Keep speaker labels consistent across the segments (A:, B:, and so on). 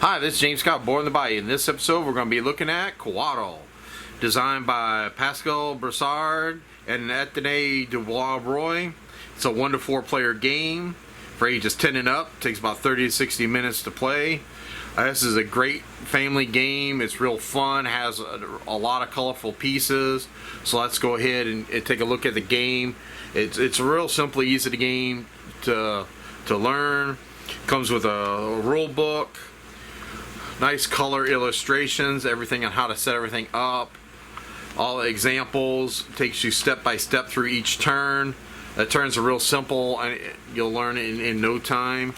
A: Hi, this is James Scott, born in the Bayou. In this episode, we're going to be looking at Coatl, designed by Pascal Broussard and Etienne Dubois-Roy. It's a 1 to 4 player game for ages 10 and up. It takes about 30 to 60 minutes to play. This is a great family game. It's real fun, has a lot of colorful pieces. So let's go ahead and take a look at the game. It's a real simple, easy game to learn. Comes with a rule book, nice color illustrations, everything on how to set everything up, all the examples, takes you step by step through each turn. The turns are real simple and you'll learn it in no time.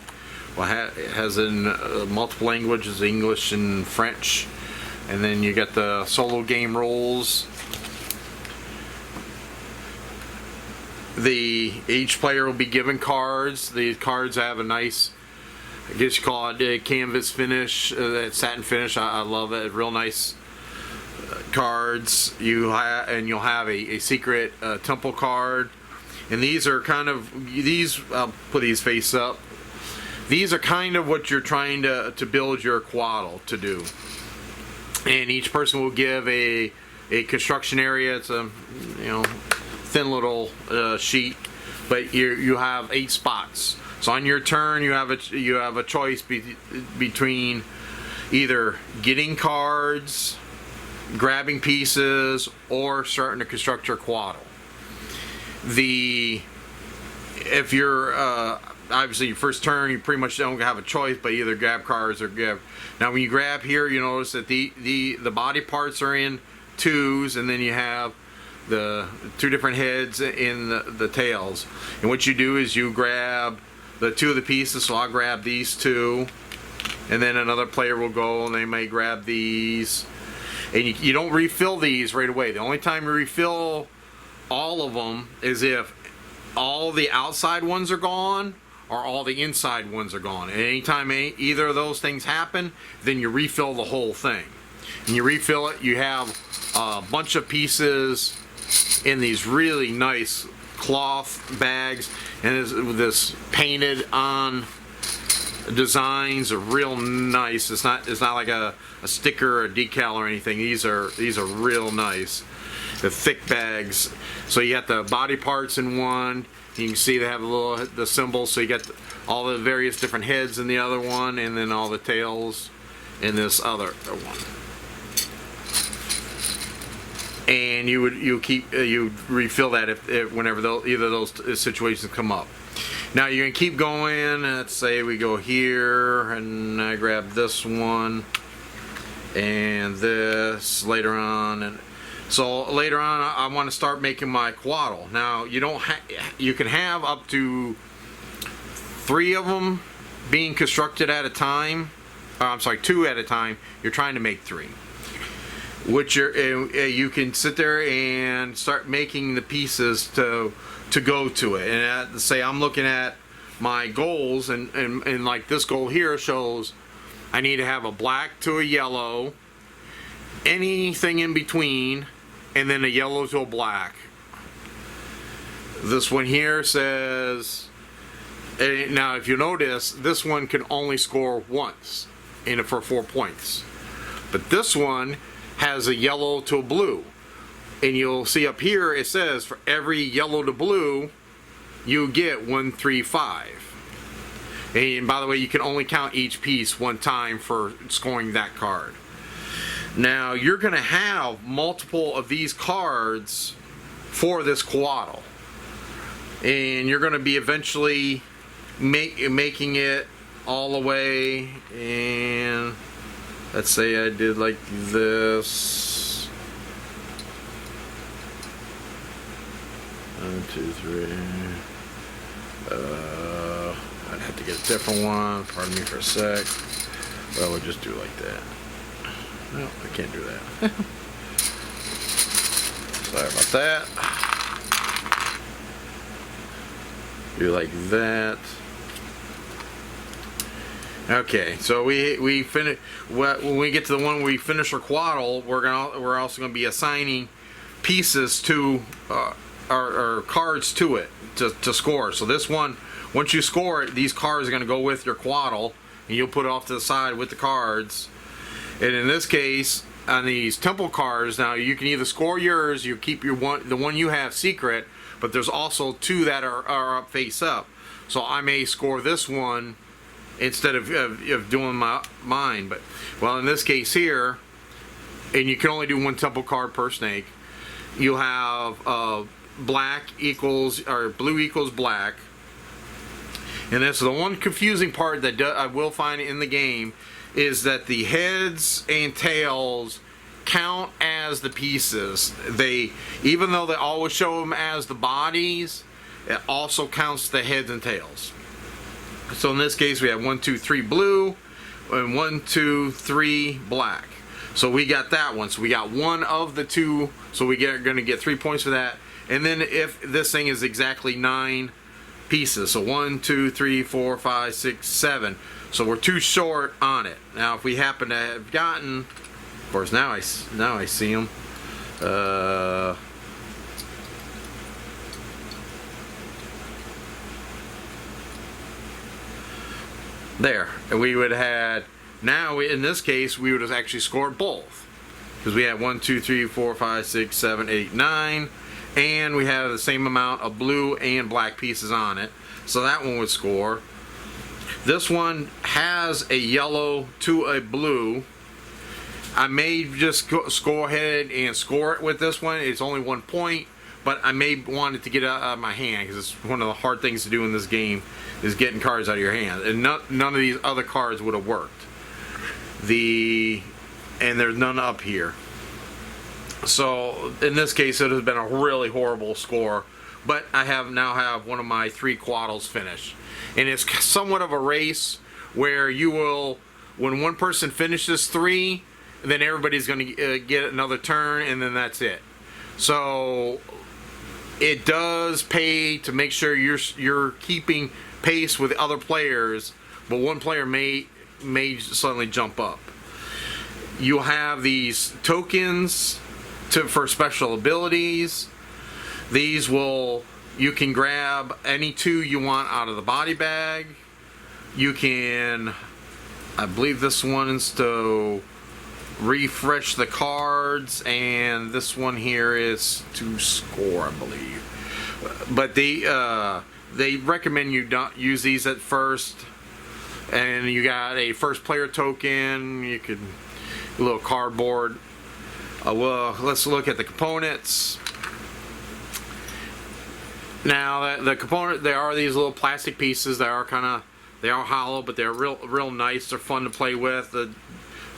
A: Well, it has in multiple languages, English and French, and then you get the solo game rules. Each player will be given cards. The cards have a nice, I guess you call it a canvas finish, satin finish. I love it. Real nice cards. You'll have a secret temple card, and these are kind of I'll put these face up. These are kind of what you're trying to build your Coatl to do. And each person will give a construction area. It's a thin little sheet, but you have 8 spots. So on your turn, you have a choice between either getting cards, grabbing pieces, or starting to construct your Coatl. If you're obviously your first turn, you pretty much don't have a choice, but either grab cards or grab. Now when you grab here, you notice that the body parts are in twos, and then you have the 2 different heads in the tails. And what you do is you grab the 2 of the pieces. So I'll grab these 2, and then another player will go and they may grab these. And you don't refill these right away. The only time you refill all of them is if all the outside ones are gone or all the inside ones are gone. And anytime either of those things happen, then you refill the whole thing. And you refill it, you have a bunch of pieces in these really nice cloth bags, and this painted on designs are real nice. It's not like a sticker or a decal or anything. These are real nice. The thick bags. So you got the body parts in one. You can see they have the symbols. So you got all the various different heads in the other one, and then all the tails in this other one. And you refill that whenever either of those situations come up. Now you're gonna keep going. Let's say we go here, and I grab this one and this later on, and so later on I want to start making my Coatl. Now you can have up to 3 of them being constructed at a time. I'm sorry, 2 at a time. You're trying to make 3. Which you can sit there and start making the pieces to go to it. And say I'm looking at my goals, and like this goal here shows I need to have a black to a yellow, anything in between, and then a yellow to a black. This one here says, now if you notice, this one can only score once for 4 points, but this one has a yellow to a blue, and you'll see up here it says for every yellow to blue you get 1, 3, 5. And by the way, you can only count each piece 1 time for scoring that card. Now you're gonna have multiple of these cards for this Coatl, and you're gonna be eventually making it all the way. And let's say I did like this. 1, 2, 3. I'd have to get a different one. Pardon me for a sec. But I would just do like that. No, I can't do that. Sorry about that. Do like that. Okay, so we finish. When we get to the one where we finish our Coatl, we're also going to be assigning pieces to or cards to it to score. So this one, once you score it, these cards are going to go with your Coatl and you'll put it off to the side with the cards. And in this case, on these temple cards, now you can either score yours, you keep the one you have secret, but there's also two that are up face up. So I may score this one instead of doing mine. But well, in this case here, and you can only do one temple card per snake. You'll have black equals or blue equals black. And that's the one confusing part that I will find in the game, is that the heads and tails count as the pieces. Even though they always show them as the bodies, it also counts the heads and tails. So in this case, we have 1, 2, 3 blue, and 1, 2, 3 black. So we got that one. So we got one of the two. So we're going to get 3 points for that. And then if this thing is exactly 9 pieces, so 1, 2, 3, 4, 5, 6, 7. So we're too short on it. Now, if we happen to have gotten, of course, now I see them. There, and we would have had. Now, in this case, we would have actually scored both, because we had 1, 2, 3, 4, 5, 6, 7, 8, 9, and we have the same amount of blue and black pieces on it. So that one would score. This one has a yellow to a blue. I may just go ahead and score it with this one. It's only 1 point, but I may want it to get out of my hand, because it's one of the hard things to do in this game is getting cards out of your hand. And none of these other cards would have worked. And there's none up here. So in this case, it has been a really horrible score. But I now have one of my 3 Coatls finished. And it's somewhat of a race where you will, when one person finishes 3, then everybody's going to get another turn, and then that's it. So it does pay to make sure you're keeping pace with other players, but one player may suddenly jump up. You'll have these tokens for special abilities. These you can grab any 2 you want out of the body bag. You can, I believe this one's to refresh the cards, and this one here is to score, I believe. But they recommend you don't use these at first. And you got a first player token. You could a little cardboard. Well, let's look at the components. Now the component, there are these little plastic pieces that are they are hollow, but they're real nice. They're fun to play with.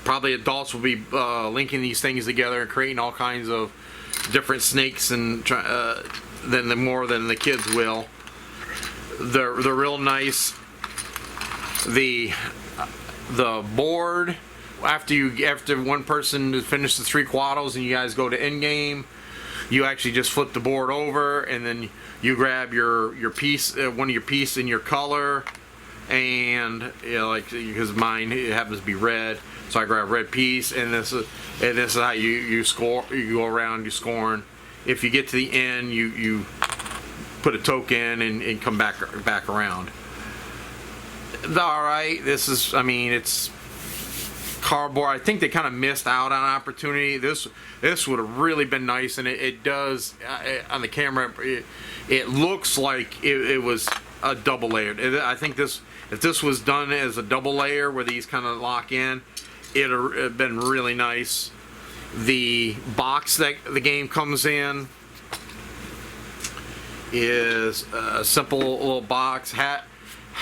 A: Probably adults will be linking these things together and creating all kinds of different snakes and more than the kids will. They're real nice. The board, after one person finishes 3 Coatls and you guys go to end game, you actually just flip the board over, and then you grab your piece, one of your piece in your color, and like, because mine it happens to be red, so I grab a red piece, and this is how you score. You go around, you scoring. If you get to the end, you put a token and come back around. All right, it's cardboard. I think they kind of missed out on an opportunity. This would have really been nice, and it does on the camera. It looks like it was a double layer. I think if this was done as a double layer where these kind of lock in, it'd have been really nice. The box that the game comes in is a simple little box.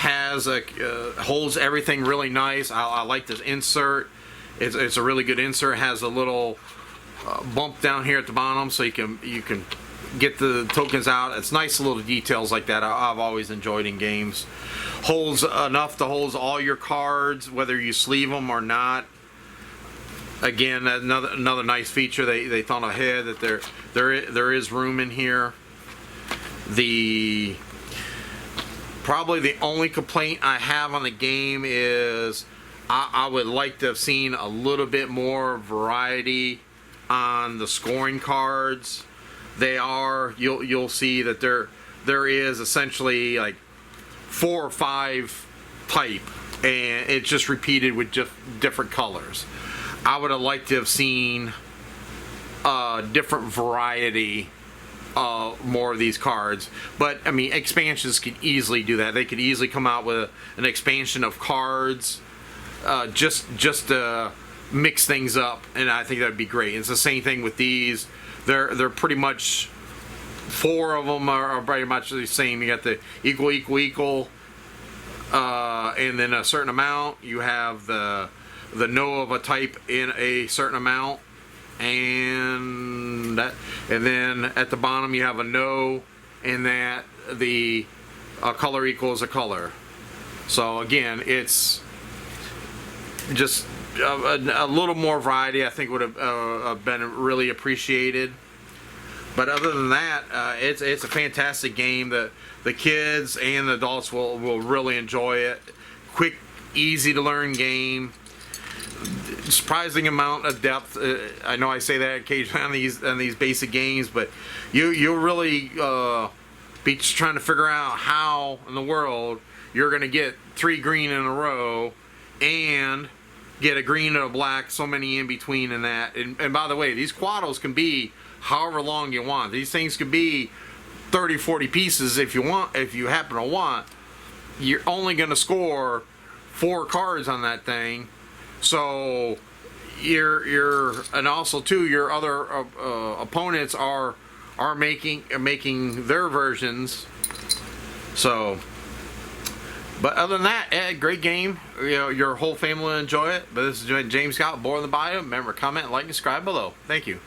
A: Holds everything really nice. I like this insert. It's a really good insert. It has a little bump down here at the bottom, so you can get the tokens out. It's nice little details like that. I've always enjoyed in games. Holds enough to hold all your cards, whether you sleeve them or not. Again, another nice feature. They thought ahead that there is room in here. Probably the only complaint I have on the game is I would like to have seen a little bit more variety on the scoring cards. You'll see that there is essentially like 4 or 5 type and it's just repeated with just different colors. I would have liked to have seen a different variety, more of these cards. But I mean, expansions could easily do that. They could easily come out with an expansion of cards, just to mix things up, and I think that'd be great. It's the same thing with these. They're pretty much, 4 of them are pretty much the same. You got the equal, and then a certain amount. You have the no of a type in a certain amount, and then at the bottom you have a no, and that the color equals a color. So again, it's just a little more variety. I think would have been really appreciated. But other than that, it's a fantastic game. The kids and the adults will really enjoy it. Quick, easy to learn game. Surprising amount of depth. I know I say that occasionally on these basic games, but you'll really be trying to figure out how in the world you're going to get 3 green in a row and get a green and a black, so many in between in that. And by the way, these Coatls can be however long you want. These things could be 30, 40 pieces if you happen to want. You're only going to score 4 cards on that thing. So and also too, your other opponents are making their versions. So, but other than that, great game. Your whole family will enjoy it. But this is James Scott, Board in the Bayou. Remember, comment, like, and subscribe below. Thank you.